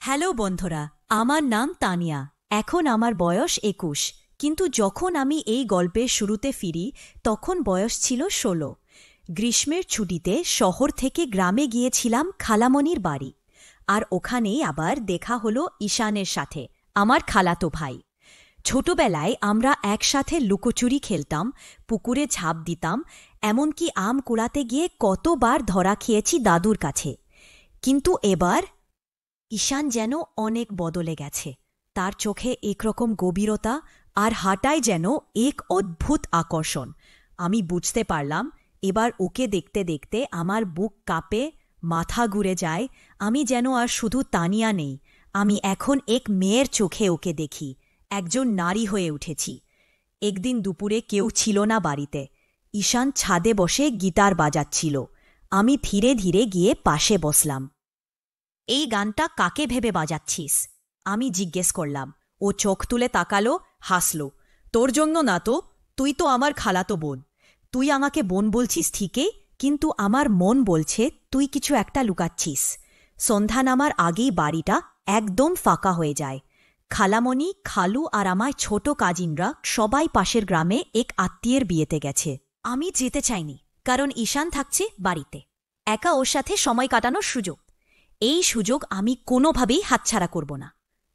Hello বন্ধুরা, আমার নাম তানিয়া। এখন আমার বয়স ২১, কিন্তু যখন আমি এই গল্পের শুরুতে ফিরি তখন বয়স ছিল ১৬। গ্রীষ্মের ছুটিতে শহর থেকে গ্রামে গিয়েছিলাম খালামণির বাড়ি। আর ওখানেই আবার দেখা হলো ঈশানের সাথে, আমার খালাতো ভাই। ছোটবেলায় আমরা একসাথে লুকোচুরি খেলতাম, পুকুরে ঝাঁপ দিতাম, এমনকি আম কুড়াতে গিয়ে কতবার ধরা খেয়েছি দাদুর কাছে। কিন্তু এবার ঈশান যেন অনেক বদলে গেছে। তার চোখে একরকম গভীরতা, আর হাঁটায় যেন এক অদ্ভুত আকর্ষণ। আমি বুঝতে পারলাম এবার ওকে দেখতে দেখতে আমার বুক কাঁপে, মাথা ঘুরে যায়। আমি যেন আর শুধু তানিয়া নেই, আমি এখন এক মেয়ের চোখে ওকে দেখি। একজন নারী হয়ে উঠেছি। একদিন দুপুরে কেউ ছিল না বাড়িতে। ঈশান ছাদে বসে গিটার বাজাচ্ছিল। আমি ধীরে ধীরে গিয়ে পাশে বসলাম। এই গানটা কাকে ভেবে বাজাচ্ছিস? আমি জিজ্ঞেস করলাম। ও চোখ তুলে তাকালো, হাসল। তোর জন্য না তো, তুই তো আমার খালাতো বোন। তুই আমাকে বোন বলছিস ঠিকই, কিন্তু আমার মন বলছে তুই কিছু একটা লুকাচ্ছিস। সন্ধ্যা নামার আগেই বাড়িটা একদম ফাঁকা হয়ে যায়। খালামণি, খালু আর আমার ছোট কাজিনরা সবাই পাশের গ্রামে এক আত্মীয়ের বিয়েতে গেছে। আমি যেতে চাইনি, কারণ ঈশান থাকছে বাড়িতে। একা ওর সাথে সময় কাটানোর সুযোগ। এই সুযোগ আমি কোনোভাবেই হাতছাড়া করব না।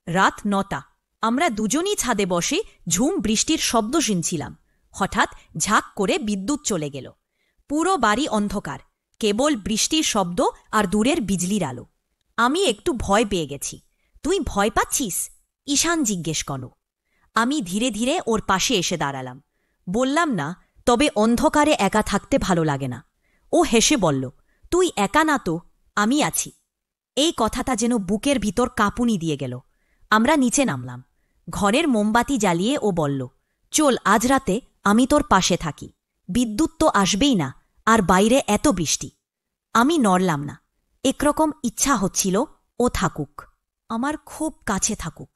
রাত ৯টা। আমরা দুজনই ছাদে বসে ঝুম বৃষ্টির শব্দ শুনছিলাম। হঠাৎ ঝাঁক করে বিদ্যুৎ চলে গেল। পুরো বাড়ি অন্ধকার, কেবল বৃষ্টির শব্দ আর দূরের বিজলির আলো। আমি একটু ভয় পেয়ে গেছি। তুই ভয় পাচ্ছিস? ঈশান জিজ্ঞেস করল। আমি ধীরে ধীরে ওর পাশে এসে দাঁড়ালাম। বললাম না, তবে অন্ধকারে একা থাকতে ভালো লাগে না। ও হেসে বলল, তুই একা না তো, আমি আছি। এই কথাটা যেন বুকের ভিতর কাঁপুনি দিয়ে গেল। আমরা নিচে নামলাম। ঘরের মোমবাতি জ্বালিয়ে ও বলল, চল আজ রাতে আমি তোর পাশে থাকি। বিদ্যুৎ তো আসবেই না, আর বাইরে এত বৃষ্টি। আমি নড়লাম না। একরকম ইচ্ছা হচ্ছিল ও থাকুক, আমার খুব কাছে থাকুক।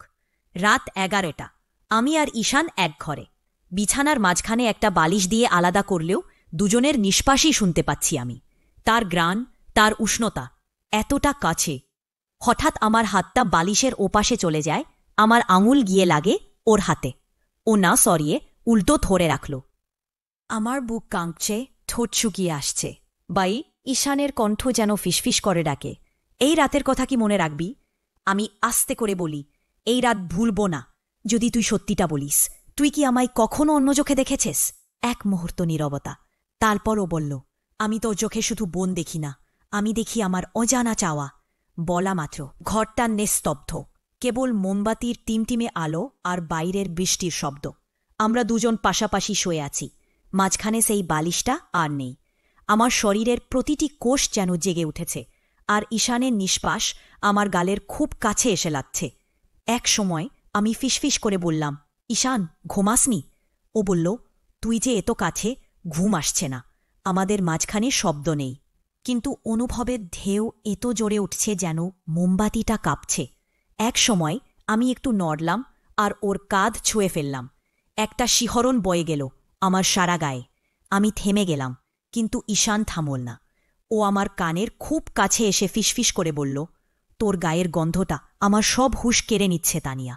রাত ১১টা। আমি আর ঈশান এক ঘরে। বিছানার মাঝখানে একটা বালিশ দিয়ে আলাদা করলেও দুজনের নিঃশ্বাসই শুনতে পাচ্ছি আমি। তার ঘ্রাণ, তার উষ্ণতা এতটা কাছে। হঠাৎ আমার হাতটা বালিশের ওপাশে চলে যায়। আমার আঙুল গিয়ে লাগে ওর হাতে। ও না সরিয়ে উল্টো ধরে রাখল। আমার বুক কাঁপছে, ঠোঁট শুকিয়ে আসছে। বাই, ঈশানের কণ্ঠ যেন ফিসফিস করে ডাকে, এই রাতের কথা কি মনে রাখবি? আমি আস্তে করে বলি, এই রাত ভুলব না, যদি তুই সত্যিটা বলিস। তুই কি আমায় কখনো অন্য চোখে দেখেছিস? এক মুহূর্ত নীরবতা। তারপর ও বলল, আমি তোর চোখে শুধু বোন দেখি না, আমি দেখি আমার অজানা চাওয়া। বলা মাত্র ঘরটা নিস্তব্ধ, কেবল মোমবাতির টিমটিমে আলো আর বাইরের বৃষ্টির শব্দ। আমরা দুজন পাশাপাশি শুয়ে আছি। মাঝখানে সেই বালিশটা আর নেই। আমার শরীরের প্রতিটি কোষ যেন জেগে উঠেছে, আর ঈশানের নিঃশ্বাস আমার গালের খুব কাছে এসে লাগছে। এক সময় আমি ফিসফিস করে বললাম, ঈশান, ঘুমাসনি? ও বলল, তুই যে এত কাছে, ঘুম আসছে না। আমাদের মাঝখানে শব্দ নেই, কিন্তু অনুভবের ঢেউ এত জোরে উঠছে যেন মোমবাতিটা কাঁপছে। এক সময় আমি একটু নড়লাম আর ওর কাঁধ ছুঁয়ে ফেললাম। একটা শিহরণ বয়ে গেল আমার সারা গায়ে। আমি থেমে গেলাম, কিন্তু ঈশান থামল না। ও আমার কানের খুব কাছে এসে ফিসফিস করে বলল, তোর গায়ের গন্ধটা আমার সব হুঁশ কেড়ে নিচ্ছে তানিয়া।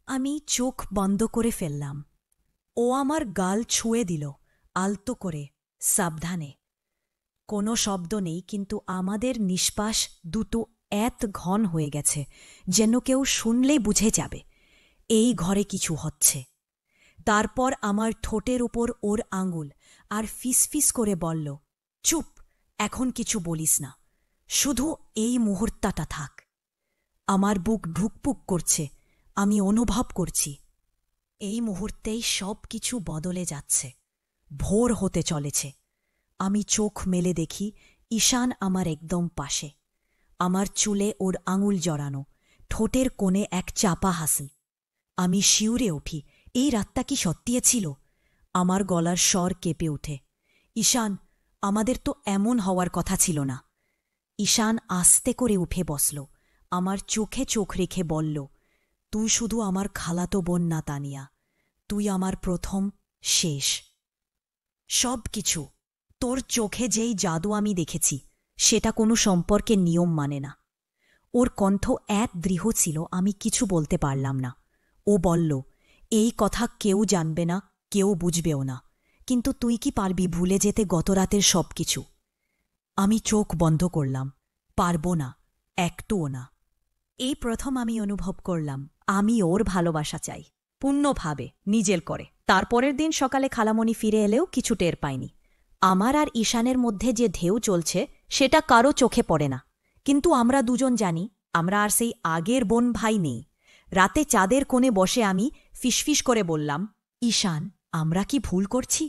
আমি চোখ বন্ধ করে ফেললাম। ও আমার গাল ছুঁয়ে দিল, আলতো করে, সাবধানে। কোনো শব্দ নেই, কিন্তু আমাদের নিঃশ্বাস দুটো এত ঘন হয়ে গেছে যেন কেউ শুনলেই বুঝে যাবে এই ঘরে কিছু হচ্ছে। তারপর আমার ঠোঁটের উপর ওর আঙুল, আর ফিসফিস করে বলল, চুপ, এখন কিছু বলিস না, শুধু এই মুহূর্তটা থাক। আমার বুক ধুকপুক করছে। আমি অনুভব করছি এই মুহূর্তেই সব কিছু বদলে যাচ্ছে। ভোর হতে চলেছে। আমি চোখ মেলে দেখি ঈশান আমার একদম পাশে। আমার চুলে ওর আঙুল জড়ানো, ঠোঁটের কোণে এক চাপা হাসি। আমি শিউরে উঠি, এই রাতটা কি সত্যি ছিল? আমার গলার স্বর কেঁপে ওঠে, ঈশান, আমাদের তো এমন হওয়ার কথা ছিল না। ঈশান আস্তে করে উঠে বসল, আমার চোখে চোখ রেখে বলল, তুই শুধু আমার খালাতো বোন না তানিয়া, তুই আমার প্রথম, শেষ সব কিছু। তোর চোখে যেই জাদু আমি দেখেছি, সেটা কোনো সম্পর্কের নিয়ম মানে না। ওর কণ্ঠ এত দৃঢ় ছিল আমি কিছু বলতে পারলাম না। ও বলল, এই কথা কেউ জানবে না, কেউ বুঝবেও না, কিন্তু তুই কি পারবি ভুলে যেতে গতরাতের সব কিছু? আমি চোখ বন্ধ করলাম। পারব না, একটুও না। এই প্রথম আমি অনুভব করলাম আমি ওর ভালোবাসা চাই, পূর্ণভাবে, নিজের করে। তারপরের দিন সকালে খালামণি ফিরে এলেও কিছু টের পাইনি। আমার আর ঈশানের মধ্যে যে ঢেউ চলছে সেটা কারো চোখে পড়ে না, কিন্তু আমরা দুজন জানি আমরা আর সেই আগের বোন ভাই নেই। রাতে চাঁদের কোণে বসে আমি ফিসফিস করে বললাম, ঈশান, আমরা কি ভুল করছি?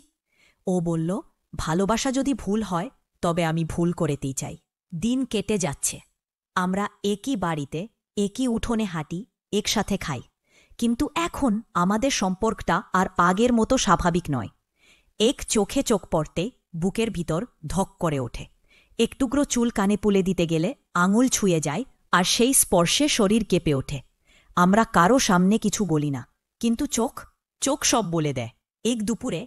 ও বলল, ভালোবাসা যদি ভুল হয় তবে আমি ভুল করেতেই চাই। দিন কেটে যাচ্ছে। আমরা একই বাড়িতে, একই উঠোনে হাঁটি, একসাথে খাই, কিন্তু এখন আমাদের সম্পর্কটা আর আগের মতো স্বাভাবিক নয়। এক চোখে চোখ পড়তে বুকের ভিতর ধক করে ওঠে। এক টুকরো চুল কানে পুলে দিতে গেলে আঙুল ছুঁয়ে যায়, আর সেই স্পর্শে শরীর কেঁপে ওঠে। আমরা কারো সামনে কিছু বলি না, কিন্তু চোখ চোখ সব বলে দেয়। এক দুপুরে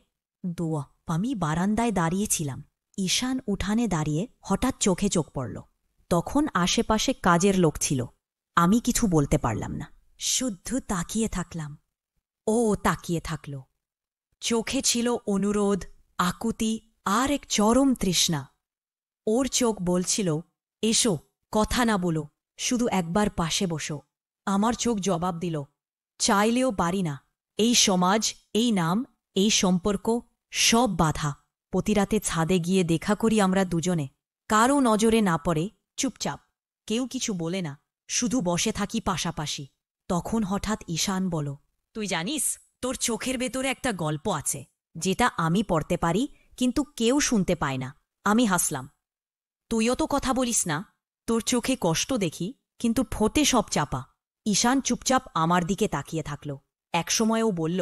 আমি বারান্দায় দাঁড়িয়েছিলাম। ঈশান উঠানে দাঁড়িয়ে হঠাৎ চোখে চোখ পড়ল। তখন আশেপাশে কাজের লোক ছিল। আমি কিছু বলতে পারলাম না, শুদ্ধ তাকিয়ে থাকলাম। ও তাকিয়ে থাকল। চোখে ছিল অনুরোধ, আকুতি আর এক চরম তৃষ্ণা। ওর চোখ বলছিল, এসো, কথা না বলো, শুধু একবার পাশে বসো। আমার চোখ জবাব দিল, চাইলেও পারি না। এই সমাজ, এই নাম, এই সম্পর্ক, সব বাধা। প্রতিরাতে ছাদে গিয়ে দেখা করি আমরা দুজনে, কারও নজরে না পড়ে, চুপচাপ, কেউ কিছু বলে না, শুধু বসে থাকি পাশাপাশি। তখন হঠাৎ ঈশান বলো, তুই জানিস তোর চোখের ভেতরে একটা গল্প আছে, যেটা আমি পড়তে পারি কিন্তু কেউ শুনতে পায় না। আমি হাসলাম। তুইও তো কথা বলিস না, তোর চোখে কষ্ট দেখি, কিন্তু ঠোঁটে সব চাপা। ঈশান চুপচাপ আমার দিকে তাকিয়ে থাকল। একসময়ও বলল,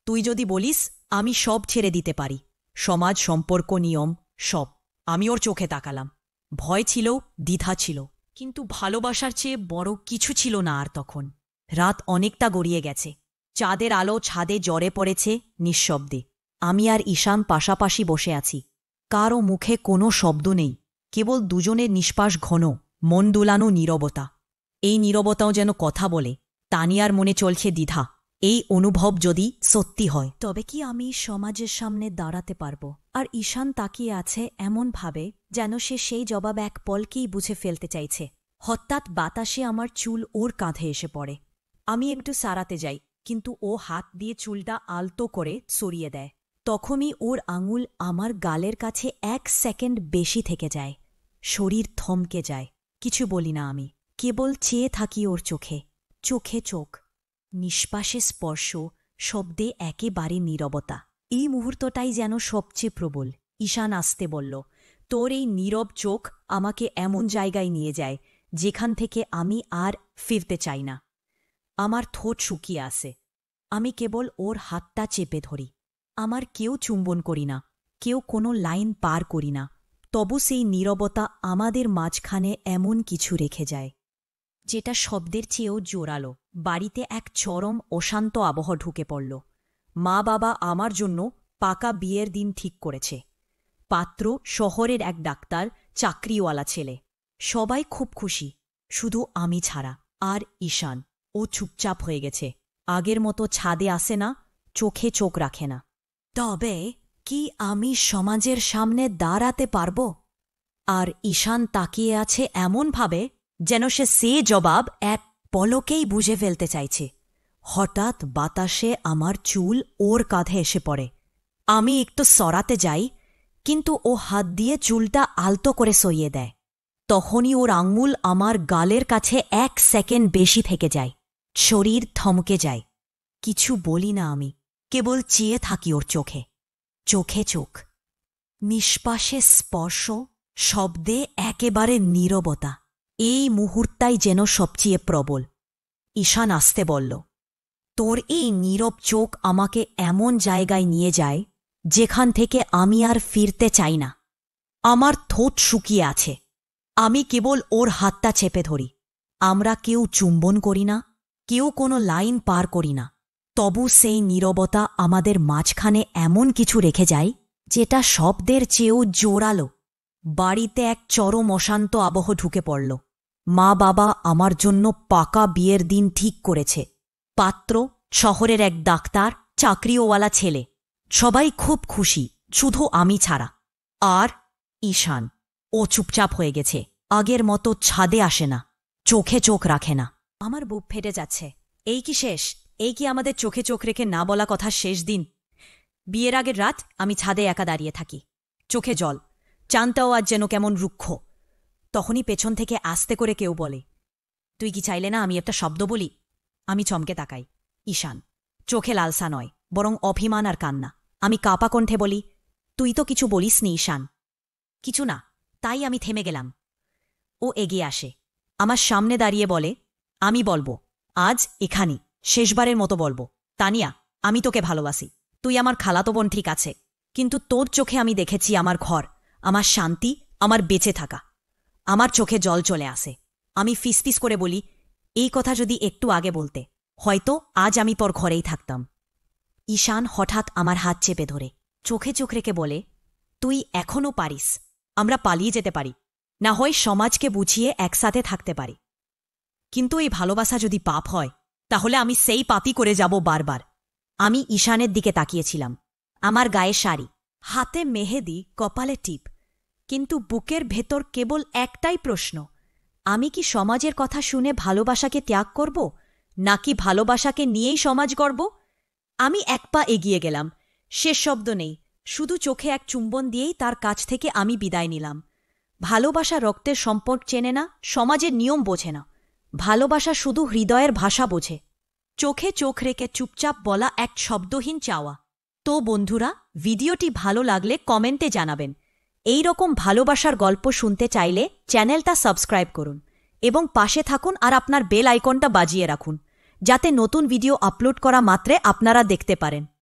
তুই যদি বলিস আমি সব ছেড়ে দিতে পারি, সমাজ, সম্পর্ক, নিয়ম, সব। আমি ওর চোখে তাকালাম। ভয় ছিল, দ্বিধা ছিল, কিন্তু ভালোবাসার চেয়ে বড় কিছু ছিল না আর তখন। রাত অনেকটা গড়িয়ে গেছে। চাঁদের আলো ছাদে জ্বরে পড়েছে নিঃশব্দে। আমি আর ঈশান পাশাপাশি বসে আছি। কারও মুখে কোনো শব্দ নেই, কেবল দুজনের নিঃশ্বাস ঘন, মন দোলানো নীরবতা। এই নীরবতাও যেন কথা বলে। তানিয়ার মনে চলছে দ্বিধা। এই অনুভব যদি সত্যি হয় তবে কি আমি সমাজের সামনে দাঁড়াতে পারব? আর ঈশান তাকিয়ে আছে এমনভাবে যেন সে সেই জবাব এক পলকেই বুঝে ফেলতে চাইছে। হঠাৎ বাতাসে আমার চুল ওর কাঁধে এসে পড়ে। আমি একটু সারাতে যাই, কিন্তু ও হাত দিয়ে চুলটা আলতো করে সরিয়ে দেয়। তখনই ওর আঙুল আমার গালের কাছে 1 সেকেন্ড বেশি থেকে যায়। শরীর থমকে যায়। কিছু বলি না আমি, কেবল চেয়ে থাকি ওর চোখে। চোখে চোখ, নিঃশ্বাসে স্পর্শ, শব্দে একেবারে নীরবতা। এই মুহূর্তটাই যেন সবচেয়ে প্রবল। ঈশান আসতে বলল, তোর এই নীরব চোখ আমাকে এমন জায়গায় নিয়ে যায় যেখান থেকে আমি আর ফিরতে চাই না। আমার ঠোঁট শুকিয়ে আসে। আমি কেবল ওর হাতটা চেপে ধরি। আমার কেউ চুম্বন করি না, কেউ কোনো লাইন পার করি না। তবু সেই নীরবতা আমাদের মাঝখানে এমন কিছু রেখে যায় যেটা শব্দের চেয়েও জোরালো। বাড়িতে এক চরম অশান্ত আবহ ঢুকে পড়ল। মা বাবা আমার জন্য পাকা বিয়ের দিন ঠিক করেছে। পাত্র শহরের এক ডাক্তার, চাকরিওয়ালা ছেলে। সবাই খুব খুশি, শুধু আমি ছাড়া। আর ঈশান, ও চুপচাপ হয়ে গেছে। আগের মতো ছাদে আসে না, চোখে চোখ রাখে না। তবে কি আমি সমাজের সামনে দাঁড়াতে পারব? আর ঈশান তাকিয়ে আছে এমনভাবে যেন সে জবাব এক পলকেই বুঝে ফেলতে চাইছে। হঠাৎ বাতাসে আমার চুল ওর কাঁধে এসে পড়ে। আমি একটু সরাতে যাই, কিন্তু ও হাত দিয়ে চুলটা আলতো করে সরিয়ে দেয়। তখনই ওর আঙুল আমার গালের কাছে 1 সেকেন্ড বেশি থেকে যায়। শরীর থমকে যায়। কিছু বলি না আমি, কেবল চেয়ে থাকি ওর চোখে। চোখে চোখ, নিঃশ্বাসে স্পর্শ, শব্দে একেবারে নীরবতা। এই মুহূর্তটাই যেন সবচেয়ে প্রবল। ঈশান আসতে বলল, তোর এই নীরব চোখ আমাকে এমন জায়গায় নিয়ে যায় যেখান থেকে আমি আর ফিরতে চাই না। আমার ঠোঁট শুকিয়ে আছে। আমি কেবল ওর হাতটা চেপে ধরি। আমরা কেউ চুম্বন করি না, কেউ কোনো লাইন পার করি না। তবু সেই নীরবতা আমাদের মাঝখানে এমন কিছু রেখে যায় যেটা শব্দের চেয়েও জোরালো। বাড়িতে এক চরম অশান্ত আবহ ঢুকে পড়ল। মা বাবা আমার জন্য পাকা বিয়ের দিন ঠিক করেছে। পাত্র শহরের এক ডাক্তার, চাকরিওয়ালা ছেলে। সবাই খুব খুশি, শুধু আমি ছাড়া। আর ঈশান, ও চুপচাপ হয়ে গেছে। আগের মতো ছাদে আসে না, চোখে চোখ রাখে না। আমার বুক ফেটে যাচ্ছে। এই কি শেষ? এই কি আমাদের চোখে চোখ রেখে না বলা কথা শেষ দিন? বিয়ের আগের রাত আমি ছাদে একা দাঁড়িয়ে থাকি, চোখে জল। চানটাও আজ যেন কেমন রুক্ষ। তখনই পেছন থেকে আস্তে করে কেউ বলে, তুই কি চাইলে না আমি একটা শব্দ বলি? আমি চমকে তাকাই। ঈশান, চোখে লালসা নয়, বরং অভিমান আর কান্না। আমি কাঁপা কণ্ঠে বলি, তুই তো কিছু বলিসনি ঈশান। কিছু না, তাই আমি থেমে গেলাম। ও এগিয়ে আসে, আমার সামনে দাঁড়িয়ে বলে, আমি বলবো, আজ এখানে শেষবারের মতো বলবো। তানিয়া, আমি তোকে ভালোবাসি। তুই আমার খালাতো বোন ঠিক আছে, কিন্তু তোর চোখে আমি দেখেছি আমার ঘর, আমার শান্তি, আমার বেঁচে থাকা। আমার চোখে জল চলে আসে। আমি ফিসফিস করে বলি, এই কথা যদি একটু আগে বলতে, হয়তো আজ আমি তোর ঘরেই থাকতাম। ঈশান হঠাৎ আমার হাত চেপে ধরে চোখে চোখ রেখে বলে, তুই এখনও পারিস। আমরা পালিয়ে যেতে পারি, না হয় সমাজকে বুঝিয়ে একসাথে থাকতে পারি। কিন্তু এই ভালোবাসা যদি পাপ হয়, তাহলে আমি সেই পাপই করে যাব বারবার। আমি ঈশানের দিকে তাকিয়েছিলাম। আমার গায়ে শাড়ি, হাতে মেহেদি, কপালে টিপ, কিন্তু বুকের ভেতর কেবল একটাই প্রশ্ন, আমি কি সমাজের কথা শুনে ভালোবাসাকে ত্যাগ করব, নাকি ভালোবাসাকে নিয়েই সমাজ গড়ব? আমি এক পা এগিয়ে গেলাম। শেষ শব্দ নেই, শুধু চোখে এক চুম্বন দিয়েই তার কাছ থেকে আমি বিদায় নিলাম। ভালোবাসা রক্তের সম্পর্ক চেনে না, সমাজের নিয়ম বোঝে না। ভালোবাসা শুধু হৃদয়ের ভাষা বোঝে, চোখে চোখ রেখে চুপচাপ বলা এক শব্দহীন চাওয়া। তো বন্ধুরা, ভিডিওটি ভালো লাগলে কমেন্টে জানাবেন। এই রকম ভালোবাসার গল্প শুনতে চাইলে চ্যানেলটা সাবস্ক্রাইব করুন এবং পাশে থাকুন আর আপনার বেল আইকনটা বাজিয়ে রাখুন, যাতে নতুন ভিডিও আপলোড করা মাত্রে আপনারা দেখতে পারেন।